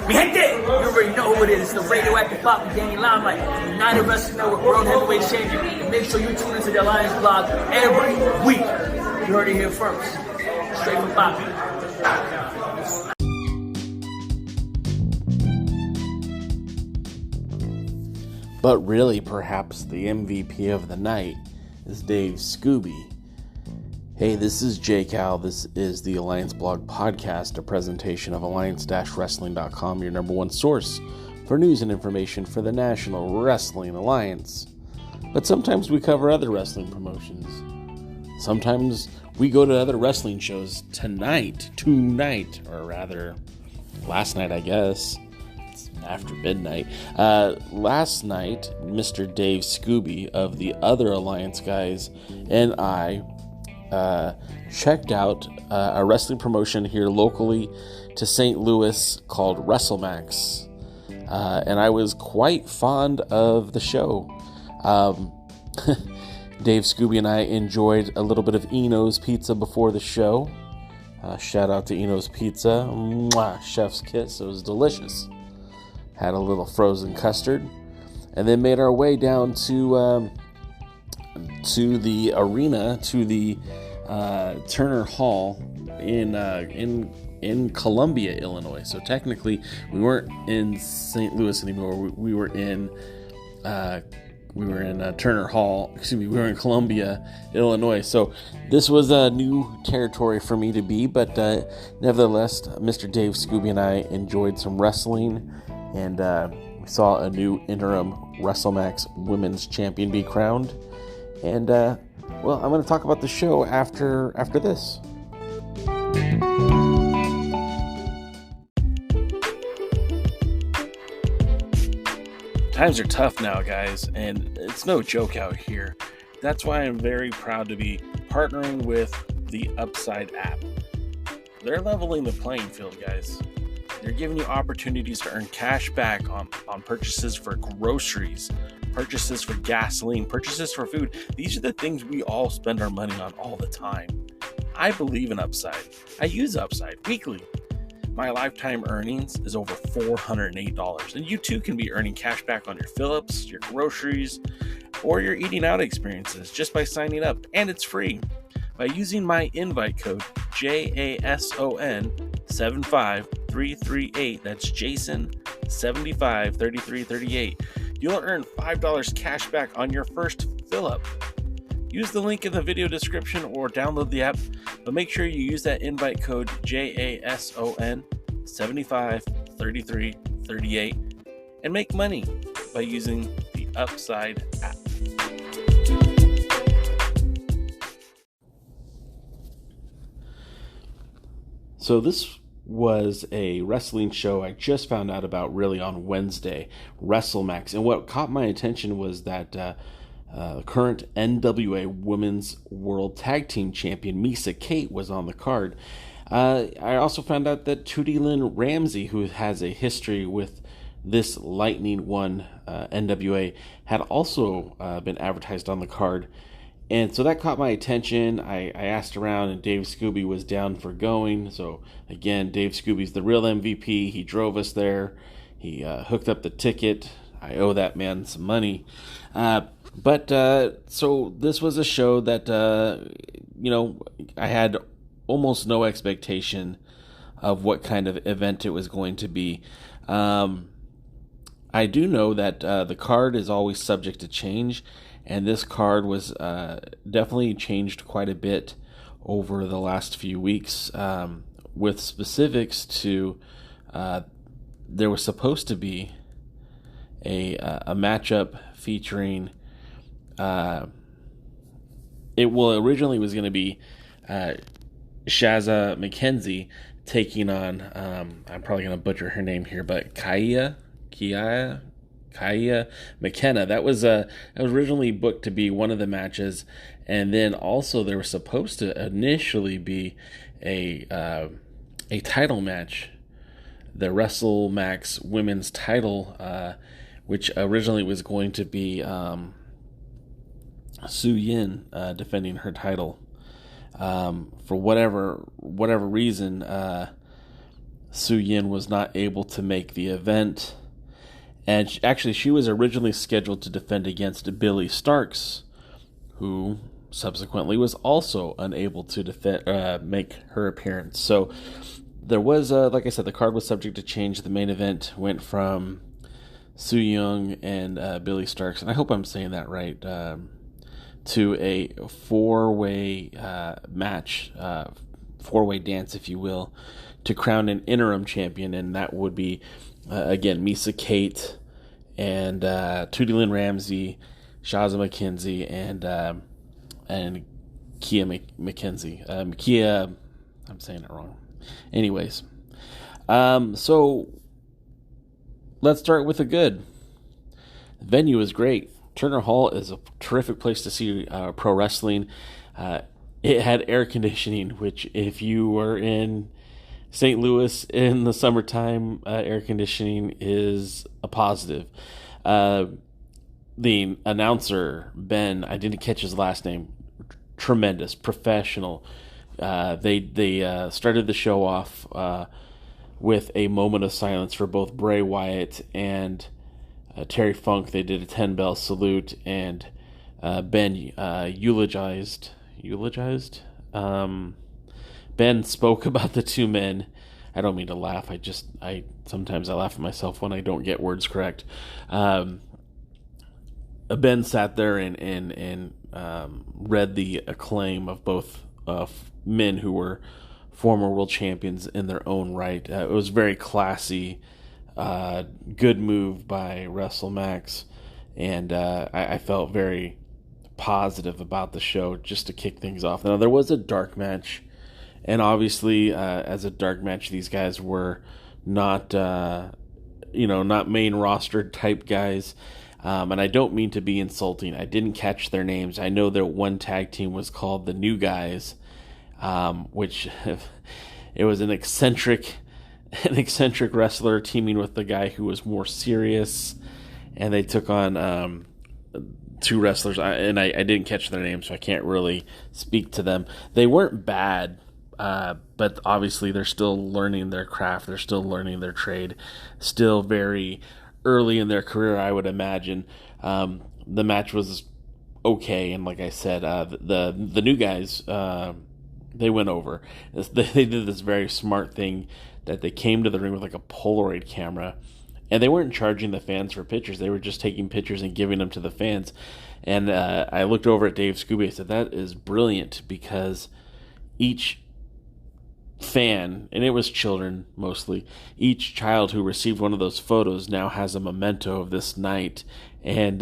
Mi gente, you already know who it is. It's the radioactive pop with Danny Limelight, United Wrestling Network World Heavyweight Champion. And make sure you tune into the Alliance blog every week. You heard it here first. Straight from Bobby. But really, perhaps the MVP of the night is Dave Scooby. Hey, this is Jay Cal. This is the Alliance Blog Podcast, a presentation of alliance-wrestling.com, your number one source for news and information for the National Wrestling Alliance. But sometimes we cover other wrestling promotions. Sometimes we go to other wrestling shows tonight, or rather, last night, I guess. It's after midnight. Last night, Mr. Dave Scooby of the other Alliance guys and I checked out a wrestling promotion here locally to St. Louis called WrestleMax. And I was quite fond of the show. Dave Scooby and I enjoyed a little bit of Eno's Pizza before the show. Shout out to Eno's Pizza. Mwah, chef's kiss. It was delicious. Had a little frozen custard. And then made our way down to the arena, to the Turner Hall in Columbia, Illinois. So technically, we weren't in St. Louis anymore. We were in Turner Hall. We were in Columbia, Illinois. So this was a new territory for me to be, but nevertheless, Mr. Dave Scooby and I enjoyed some wrestling, and we saw a new interim WrestleMax Women's Champion be crowned. And well, I'm going to talk about the show after this. Times are tough now, guys, and it's no joke out here. That's why I'm very proud to be partnering with the Upside app. They're leveling the playing field, guys. They're giving you opportunities to earn cash back on purchases for groceries, purchases for gasoline, purchases for food. These are the things we all spend our money on all the time. I believe in Upside. I use Upside weekly. My lifetime earnings is over $408, and you too can be earning cash back on your fill-ups, your groceries, or your eating out experiences just by signing up, and it's free. By using my invite code JASON75338, that's Jason 753338, you'll earn $5 cash back on your first fill-up. Use the link in the video description or download the app, but make sure you use that invite code JASON753338 and make money by using the Upside app. So this was a wrestling show I just found out about really on Wednesday, WrestleMax. And what caught my attention was that current NWA Women's World Tag Team Champion Misa Kate was on the card. I also found out that Tootie Lynn Ramsey, who has a history with this Lightning One NWA, had also been advertised on the card. And so that caught my attention. I asked around, and Dave Scooby was down for going. So again, Dave Scooby's the real MVP. He drove us there. He hooked up the ticket. I owe that man some money. But so this was a show that, I had almost no expectation of what kind of event it was going to be. I do know that the card is always subject to change, and this card was definitely changed quite a bit over the last few weeks, with specifics to there was supposed to be a matchup featuring originally was going to be Shazza McKenzie taking on I'm probably going to butcher her name here, but Kaya McKenna. That was originally booked to be one of the matches, and then also there was supposed to initially be a title match, the WrestleMax Women's Title, which originally was going to be Su Yin defending her title. For whatever reason, Su Yin was not able to make the event. And she was originally scheduled to defend against Billy Starks, who subsequently was also unable to make her appearance. So there was, like I said, the card was subject to change. The main event went from Su Yung and Billy Starks, and I hope I'm saying that right, to a four-way match, four-way dance, if you will, to crown an interim champion, and that would be, again, Misa Kate and Tootie Lynn Ramsey, Shaza McKenzie, and Kia McKenzie. Kia, I'm saying it wrong. Anyways, so let's start with the good. The venue is great. Turner Hall is a terrific place to see pro wrestling. It had air conditioning, which if you were in St. Louis in the summertime, air conditioning is a positive. The announcer, Ben, I didn't catch his last name, tremendous, professional. They started the show off with a moment of silence for both Bray Wyatt and Terry Funk. They did a 10-bell salute, and Ben eulogized. Ben spoke about the two men. I don't mean to laugh. I sometimes I laugh at myself when I don't get words correct. Ben sat there and read the acclaim of both men who were former world champions in their own right. It was very classy, good move by WrestleMax, and I felt very positive about the show just to kick things off. Now, there was a dark match, and obviously, as a dark match, these guys were not, not main roster type guys. And I don't mean to be insulting. I didn't catch their names. I know that one tag team was called the New Guys, which it was an eccentric wrestler teaming with the guy who was more serious, and they took on two wrestlers. I didn't catch their names, so I can't really speak to them. They weren't bad, but obviously they're still learning their craft. They're still learning their trade. Still very early in their career, I would imagine. The match was okay, and like I said, the New Guys, they went over. They did this very smart thing that they came to the ring with like a Polaroid camera, and they weren't charging the fans for pictures. They were just taking pictures and giving them to the fans. And I looked over at Dave Scooby. I said, that is brilliant, because each fan, and it was children mostly, each child who received one of those photos now has a memento of this night. And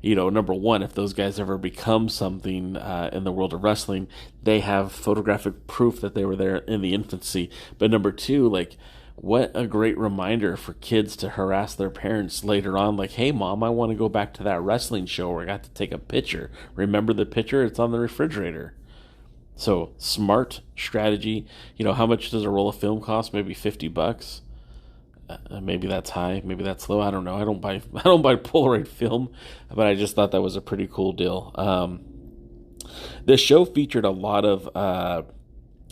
number one, if those guys ever become something in the world of wrestling, they have photographic proof that they were there in the infancy. But number two, like, what a great reminder for kids to harass their parents later on, like, hey mom, I want to go back to that wrestling show where I got to take a picture. Remember the picture? It's on the refrigerator. So, smart strategy. How much does a roll of film cost? Maybe $50. Maybe that's high. Maybe that's low. I don't know. I don't buy Polaroid film, but I just thought that was a pretty cool deal. This show featured a lot of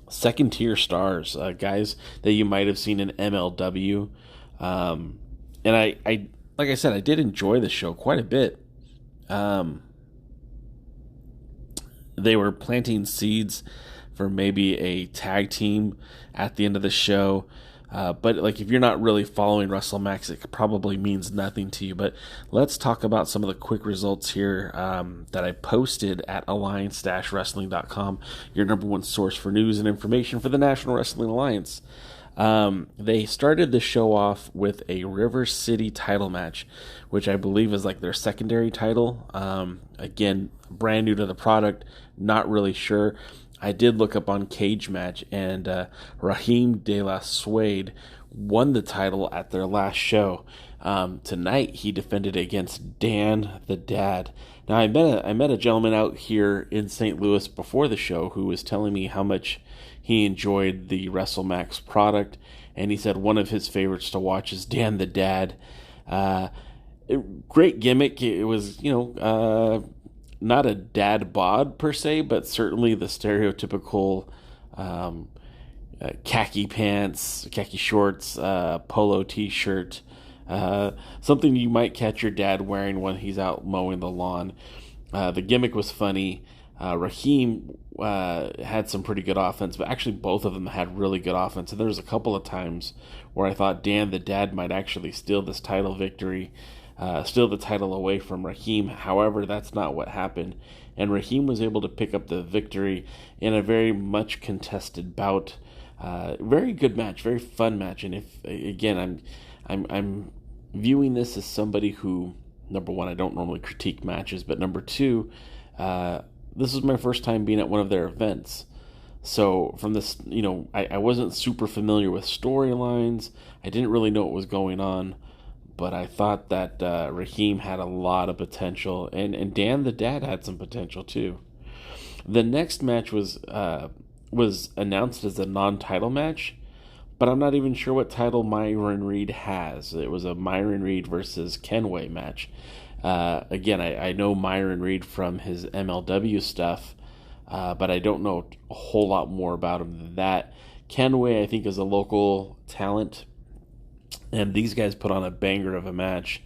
second tier stars, guys that you might have seen in MLW, and I like I said, I did enjoy the show quite a bit. They were planting seeds for maybe a tag team at the end of the show. But like, if you're not really following WrestleMax, it probably means nothing to you. But let's talk about some of the quick results here that I posted at alliance-wrestling.com, your number one source for news and information for the National Wrestling Alliance. They started the show off with a River City title match, which I believe is like their secondary title. Again, brand new to the product, not really sure. I did look up on Cage Match, and Raheem De La Suede won the title at their last show. Tonight, he defended against Dan the Dad. Now, I met a gentleman out here in St. Louis before the show who was telling me how much he enjoyed the WrestleMax product, and he said one of his favorites to watch is Dan the Dad. Great gimmick. It was, not a dad bod per se, but certainly the stereotypical khaki pants, khaki shorts, polo t-shirt, something you might catch your dad wearing when he's out mowing the lawn. The gimmick was funny. Raheem had some pretty good offense, but actually both of them had really good offense. And there was a couple of times where I thought Dan the Dad might actually steal this title victory, steal the title away from Raheem. However, that's not what happened. And Raheem was able to pick up the victory in a very much contested bout. Very good match, very fun match. And if again, I'm viewing this as somebody who, number one, I don't normally critique matches, but number two, this is my first time being at one of their events. So from this, I wasn't super familiar with storylines. I didn't really know what was going on, but I thought that Raheem had a lot of potential, and Dan the Dad had some potential too. The next match was announced as a non-title match, but I'm not even sure what title Myron Reed has. It was a Myron Reed versus Kenway match. Again, I know Myron Reed from his MLW stuff, but I don't know a whole lot more about him than that. Kenway, I think, is a local talent, and these guys put on a banger of a match.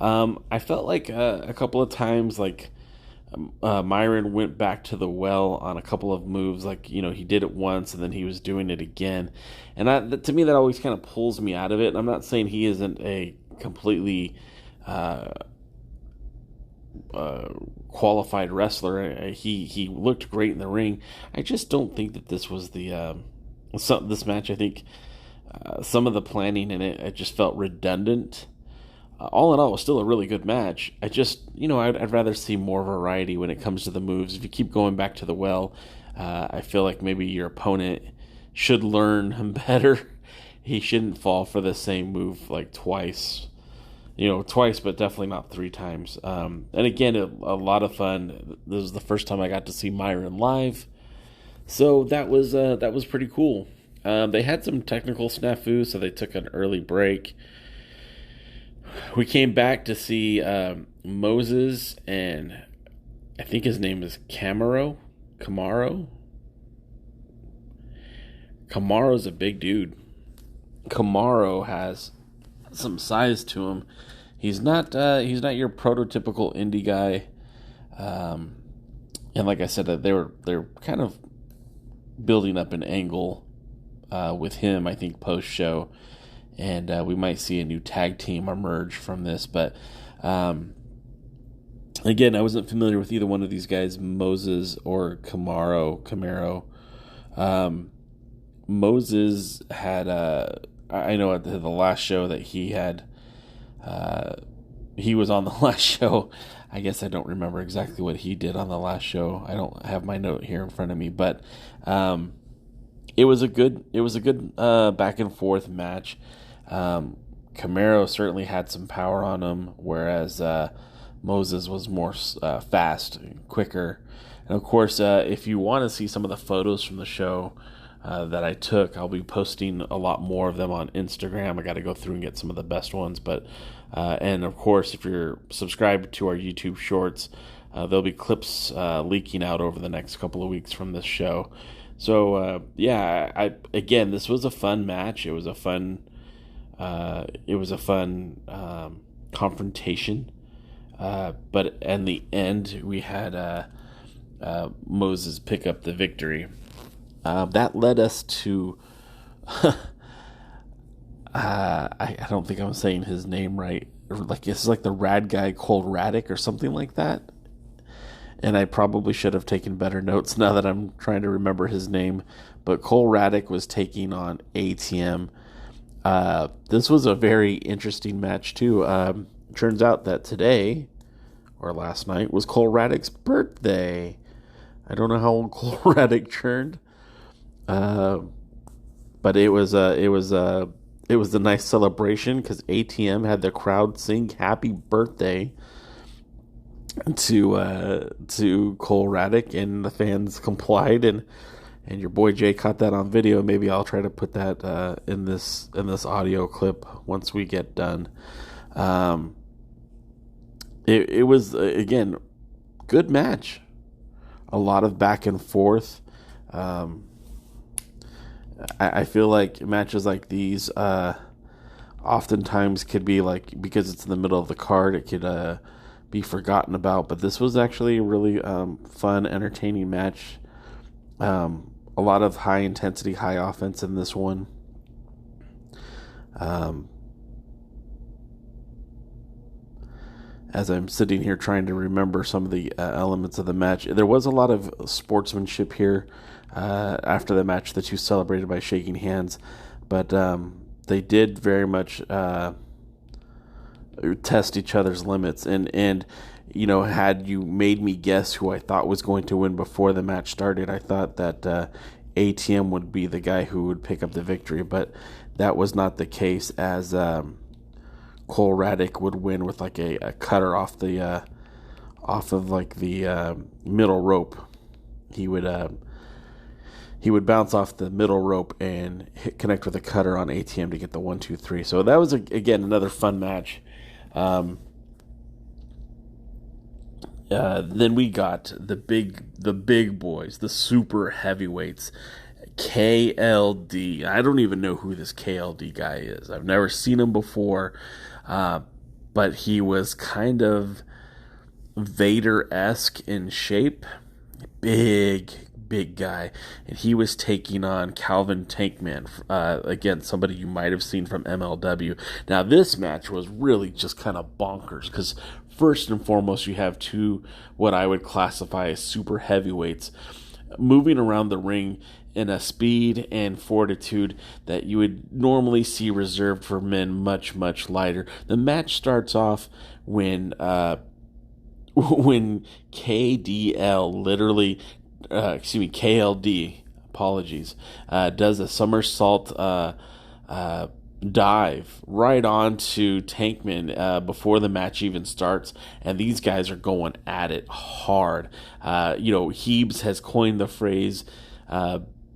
I felt like a couple of times, like Myron went back to the well on a couple of moves. Like, he did it once, and then he was doing it again. And to me, that always kind of pulls me out of it. And I'm not saying he isn't a completely qualified wrestler. He looked great in the ring. I just don't think that this was this match. I think some of the planning in it just felt redundant. All in all, it was still a really good match. I just, I'd rather see more variety when it comes to the moves. If you keep going back to the well, I feel like maybe your opponent should learn better. He shouldn't fall for the same move like twice. Twice, but definitely not 3 times. And again, a lot of fun. This was the first time I got to see Myron live, so that was pretty cool. They had some technical snafus, so they took an early break. We came back to see Moses, and I think his name is Camaro. Camaro's a big dude. Camaro has some size to him. He's not your prototypical indie guy. And like I said, they're kind of building up an angle with him, I think, post show, and we might see a new tag team emerge from this. But again, I wasn't familiar with either one of these guys, Moses or Camaro. Moses had I know at the last show that he had, he was on the last show. I guess I don't remember exactly what he did on the last show. I don't have my note here in front of me, but it was a good back and forth match. Camaro certainly had some power on him, whereas Moses was more fast, quicker. And of course, if you want to see some of the photos from the show that I took, I'll be posting a lot more of them on Instagram. I got to go through and get some of the best ones, but and of course, if you're subscribed to our YouTube shorts, there'll be clips leaking out over the next couple of weeks from this show. So again, this was a fun match. It was a fun confrontation. But in the end, we had Moses pick up the victory. That led us to I don't think I'm saying his name right. Like, it's like the rad guy, Cole Raddick or something like that. And I probably should have taken better notes now that I'm trying to remember his name. But Cole Raddick was taking on ATM. This was a very interesting match too. Turns out that today, or last night, was Cole Raddick's birthday. I don't know how old Cole Raddick turned, but it was a nice celebration because ATM had the crowd sing "Happy Birthday" to Cole Raddick, and the fans complied, and your boy Jay caught that on video. Maybe I'll try to put that in this audio clip once we get done. It was, again, good match. A lot of back and forth. I feel like matches like these oftentimes could be like, because it's in the middle of the card, it could be forgotten about. But this was actually a really fun, entertaining match. A lot of high intensity, high offense in this one. As I'm sitting here trying to remember some of the elements of the match, there was a lot of sportsmanship here. After the match, the two celebrated by shaking hands, but they did very much test each other's limits. And you know, had you made me guess who I thought was going to win before the match started, I thought that ATM would be the guy who would pick up the victory, but that was not the case, as Cole Raddick would win with like a cutter off of like the middle rope. He would bounce off the middle rope and connect with a cutter on ATM to get the 1-2-3. So that was again another fun match. Then we got the big boys, the super heavyweights. KLD. I don't even know who this KLD guy is. I've never seen him before, but he was kind of Vader-esque in shape. Big guy, and he was taking on Calvin Tankman, again, somebody you might have seen from MLW. Now, this match was really just kind of bonkers, because first and foremost, you have two, what I would classify as super heavyweights, moving around the ring in a speed and fortitude that you would normally see reserved for men much, much lighter. The match starts off when KDL literally, KLD, apologies, does a somersault dive right onto Tankman before the match even starts, and these guys are going at it hard. Hebes has coined the phrase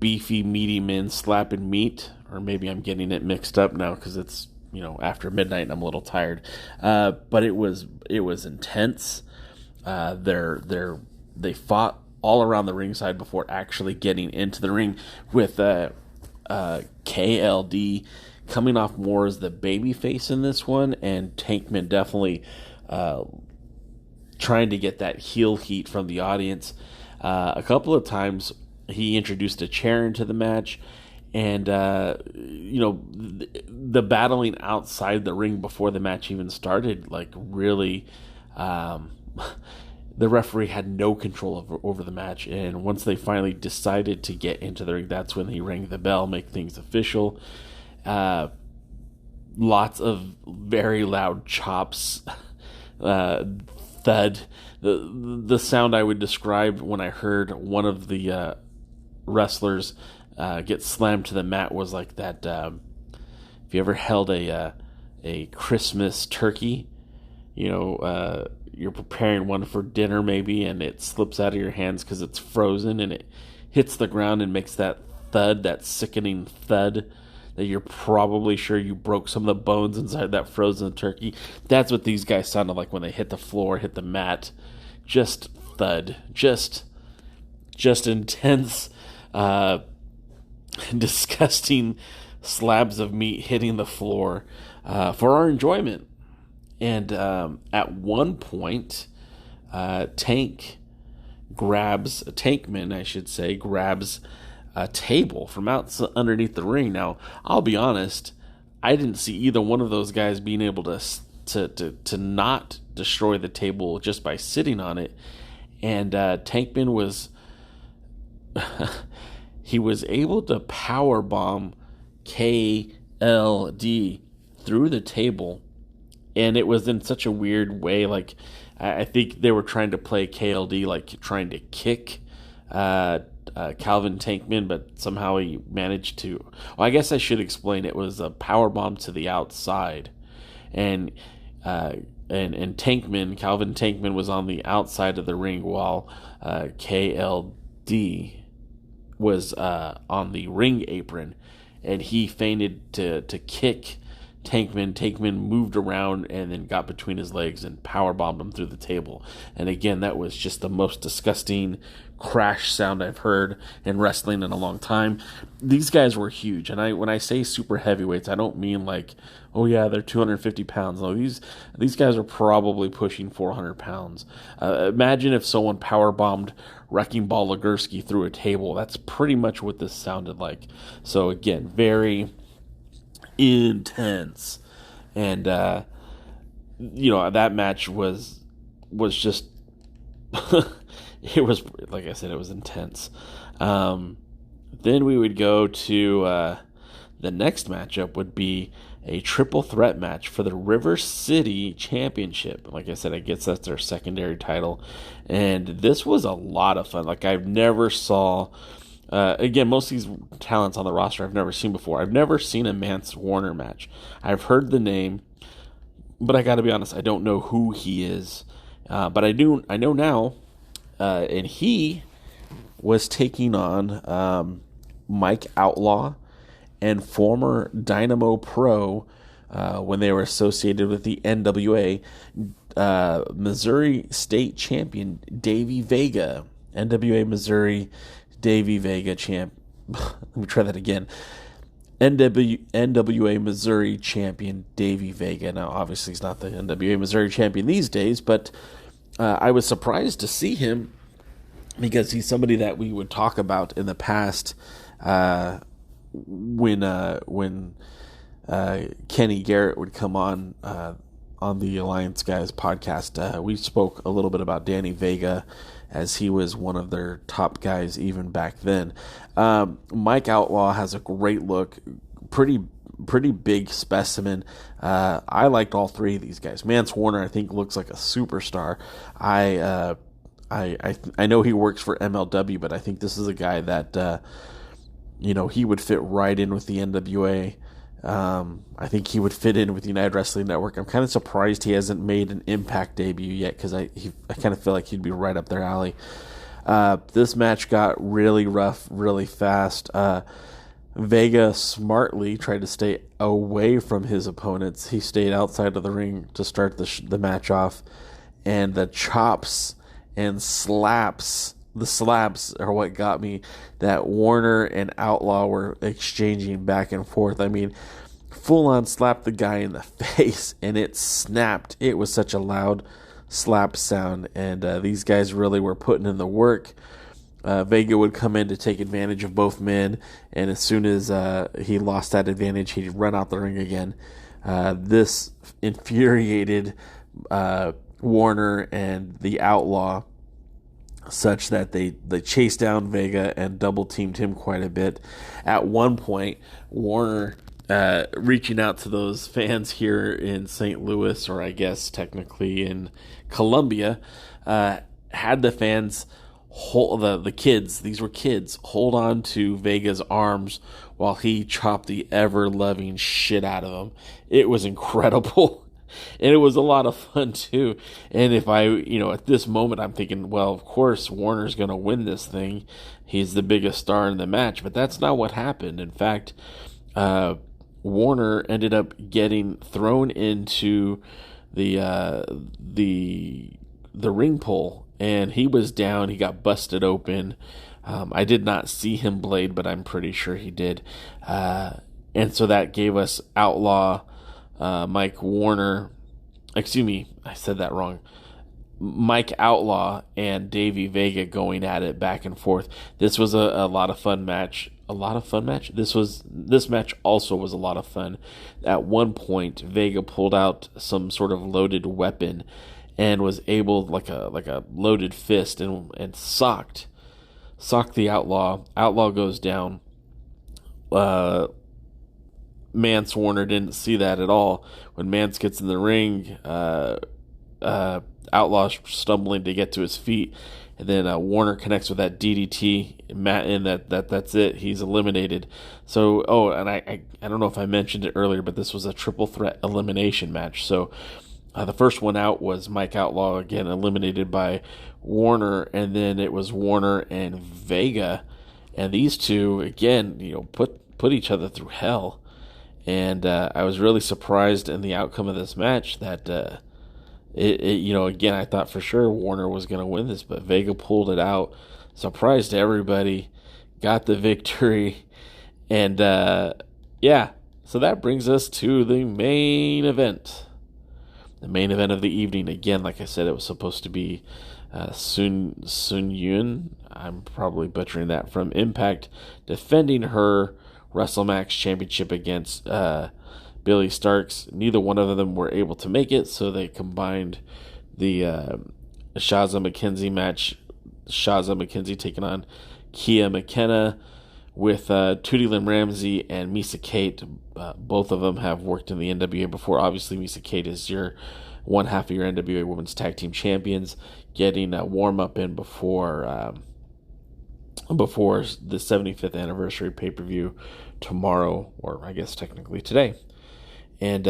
beefy, meaty men slapping meat, or maybe I'm getting it mixed up now because it's after midnight and I'm a little tired. But it was intense. They fought all around the ringside before actually getting into the ring, with KLD coming off more as the baby face in this one, and Tankman definitely trying to get that heel heat from the audience. A couple of times he introduced a chair into the match, and the battling outside the ring before the match even started, like, really, the referee had no control over the match, and once they finally decided to get into the ring, that's when he rang the bell, make things official. Lots of very loud chops, thud. The sound I would describe when I heard one of the wrestlers get slammed to the mat was like that. If you ever held a Christmas turkey, you're preparing one for dinner maybe, and it slips out of your hands because it's frozen, and it hits the ground and makes that thud, that sickening thud, that you're probably sure you broke some of the bones inside that frozen turkey. That's what these guys sounded like when they hit the floor, hit the mat. Just thud. Just intense, disgusting slabs of meat hitting the floor for our enjoyment. And at one point, Tankman grabs a table from underneath the ring. Now, I'll be honest, I didn't see either one of those guys being able to not destroy the table just by sitting on it. And Tankman was he was able to power bomb KLD through the table. And it was in such a weird way. Like, I think they were trying to play KLD, like trying to kick Calvin Tankman, but somehow he managed to. Well, I guess I should explain. It was a power bomb to the outside, and Calvin Tankman was on the outside of the ring, while KLD was on the ring apron, and he feinted to kick Tankman moved around and then got between his legs and powerbombed him through the table. And again, that was just the most disgusting crash sound I've heard in wrestling in a long time. These guys were huge. And when I say super heavyweights, I don't mean like, oh yeah, they're 250 pounds. No, these guys are probably pushing 400 pounds. Imagine if someone powerbombed Wrecking Ball Legursky through a table. That's pretty much what this sounded like. So again, very intense. And that match was just it was, like I said, it was intense. Then we would go to the next matchup would be a triple threat match for the River City Championship. Like I said, I guess that's their secondary title. And this was a lot of fun. Like, I've never saw... again, most of these talents on the roster I've never seen before. I've never seen a Mance Warner match. I've heard the name, but I got to be honest, I don't know who he is. But I know now, and he was taking on Mike Outlaw and former Dynamo Pro when they were associated with the NWA, Missouri State Champion Davey Vega. NWA Missouri Davey Vega champ. Let me try that again. NWA Missouri champion Davey Vega. Now, obviously, he's not the NWA Missouri champion these days, but I was surprised to see him because he's somebody that we would talk about in the past when Kenny Garrett would come on the Alliance Guys podcast. We spoke a little bit about Danny Vega, as he was one of their top guys even back then. Mike Outlaw has a great look, pretty big specimen. I liked all three of these guys. Mance Warner, I think, looks like a superstar. I know he works for MLW, but I think this is a guy that he would fit right in with the NWA. I think he would fit in with the United Wrestling Network. I'm kind of surprised he hasn't made an Impact debut yet, because I kind of feel like he'd be right up their alley. This match got really rough, really fast. Vega smartly tried to stay away from his opponents. He stayed outside of the ring to start the match off, and the chops and slaps, the slaps are what got me, that Warner and Outlaw were exchanging back and forth. I mean, full on slapped the guy in the face and it snapped. It was such a loud slap sound, and these guys really were putting in the work. Vega would come in to take advantage of both men, and as soon as he lost that advantage, he'd run out the ring again. This infuriated Warner and the Outlaw such that they chased down Vega and double teamed him quite a bit. At one point, Warner, reaching out to those fans here in St. Louis, or I guess technically in Columbia, had the fans hold the kids. These were kids. Hold on to Vega's arms while he chopped the ever-loving shit out of them. It was incredible. And it was a lot of fun, too. And if at this moment, I'm thinking, well, of course, Warner's going to win this thing. He's the biggest star in the match. But that's not what happened. In fact, Warner ended up getting thrown into the ring pole. And he was down. He got busted open. I did not see him blade, but I'm pretty sure he did. And so that gave us Outlaw, Mike Warner, excuse me, I said that wrong. Mike Outlaw and Davey Vega going at it back and forth. This was a lot of fun match. A lot of fun match. This match also was a lot of fun. At one point, Vega pulled out some sort of loaded weapon and was able, like a loaded fist, and socked the Outlaw. Outlaw goes down. Mance Warner didn't see that at all. When Mance gets in the ring, Outlaw's stumbling to get to his feet, and then Warner connects with that DDT, and that's it. He's eliminated. So, and I don't know if I mentioned it earlier, but this was a triple threat elimination match. So the first one out was Mike Outlaw, again eliminated by Warner, and then it was Warner and Vega, and these two again, put each other through hell. And I was really surprised in the outcome of this match that again, I thought for sure Warner was going to win this, but Vega pulled it out, surprised everybody, got the victory, and so that brings us to the main event. The main event of the evening. Again, like I said, it was supposed to be Sun Yun. I'm probably butchering that, from Impact, defending her WrestleMax championship against Billy Starks. Neither one of them were able to make it, so they combined the Shazza McKenzie match. Shazza McKenzie taking on Kia McKenna with Tootie Lynn Ramsey and Misa Kate. Both of them have worked in the NWA before. Obviously, Misa Kate is your one half of your NWA Women's Tag Team Champions, getting a warm-up in before the 75th anniversary pay-per-view tomorrow, or I guess technically today. And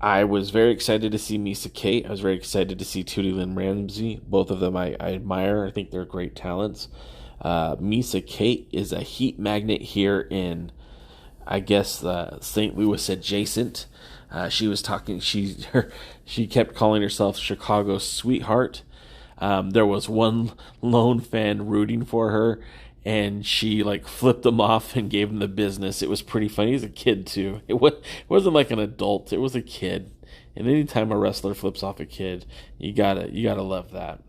I was very excited to see Misa Kate. I was very excited to see Tootie Lynn Ramsey. Both of them I admire. I think they're great talents. Misa Kate is a heat magnet here in, I guess, St. Louis adjacent. She was talking. She kept calling herself Chicago's sweetheart. There was one lone fan rooting for her, and she flipped him off and gave him the business. It was pretty funny. He's a kid too. It wasn't like an adult. It was a kid. And anytime a wrestler flips off a kid, you gotta love that,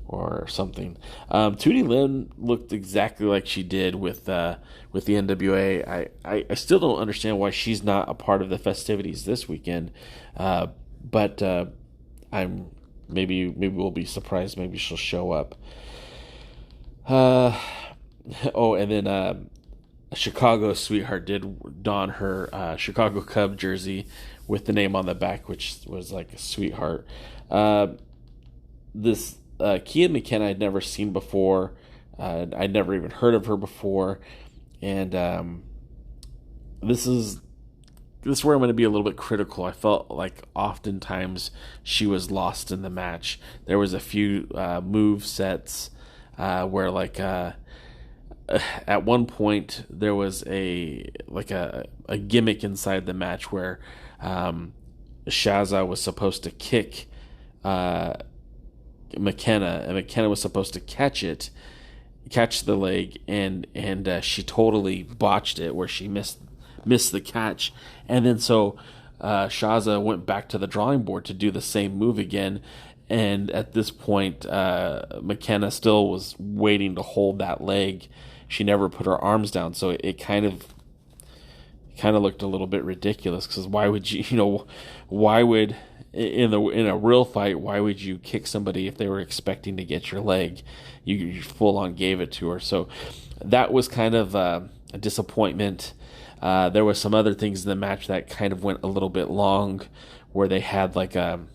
or something. Tootie Lynn looked exactly like she did with the NWA. I still don't understand why she's not a part of the festivities this weekend. But I'm maybe we'll be surprised. Maybe she'll show up. And then a Chicago sweetheart did don her Chicago Cub jersey with the name on the back, which was like a sweetheart. This Kia McKenna I'd never seen before. I'd never even heard of her before. And this is where I'm going to be a little bit critical. I felt like oftentimes she was lost in the match. There was a few move sets where at one point there was a gimmick inside the match where Shazza was supposed to kick McKenna, and McKenna was supposed to catch the leg, and she totally botched it where she missed the catch. And then so Shazza went back to the drawing board to do the same move again, and at this point McKenna still was waiting to hold that leg. She never put her arms down, so it kind of looked a little bit ridiculous, because why would in a real fight, why would you kick somebody if they were expecting to get your leg? You full on gave it to her. So that was kind of a disappointment. There was some other things in the match that kind of went a little bit long, where they had Tootie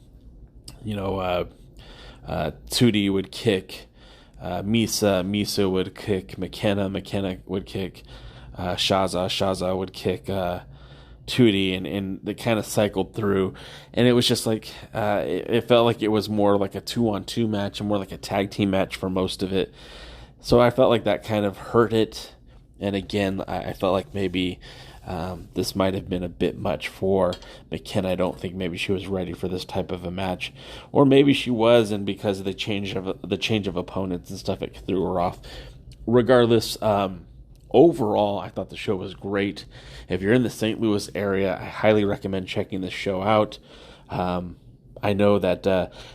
would kick Misa would kick McKenna would kick Shazza would kick Tootie, and they kind of cycled through, and it was just it felt like it was more like a 2-on-2 match and more like a tag team match for most of it. So I felt like that kind of hurt it. And again, I felt like maybe this might have been a bit much for McKenna. I don't think maybe she was ready for this type of a match, or maybe she was, and because of the change of opponents and stuff, it threw her off. Regardless, overall, I thought the show was great. If you're in the St. Louis area, I highly recommend checking this show out. I know that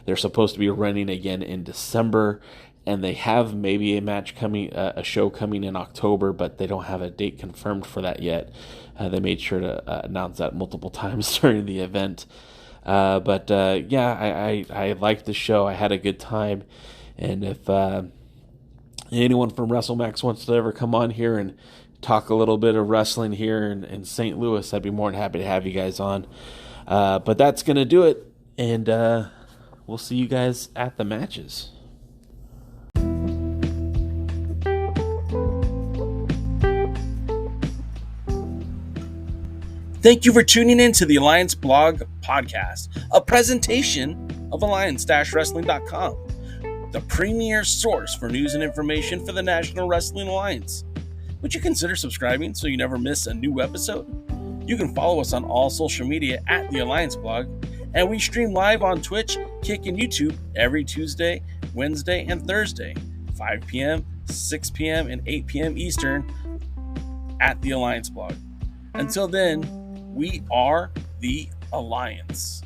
they're supposed to be running again in December, and they have maybe a show coming in October, but they don't have a date confirmed for that yet. They made sure to announce that multiple times during the event. I liked the show. I had a good time. And if anyone from WrestleMax wants to ever come on here and talk a little bit of wrestling here in St. Louis, I'd be more than happy to have you guys on. But that's going to do it. And we'll see you guys at the matches. Thank you for tuning in to the Alliance Blog Podcast, a presentation of Alliance-Wrestling.com, the premier source for news and information for the National Wrestling Alliance. would you consider subscribing so you never miss a new episode? You can follow us on all social media at The Alliance Blog, and we stream live on Twitch, Kick, and YouTube every Tuesday, Wednesday, and Thursday, 5 p.m., 6 p.m., and 8 p.m. Eastern at The Alliance Blog. Until then, we are The Alliance.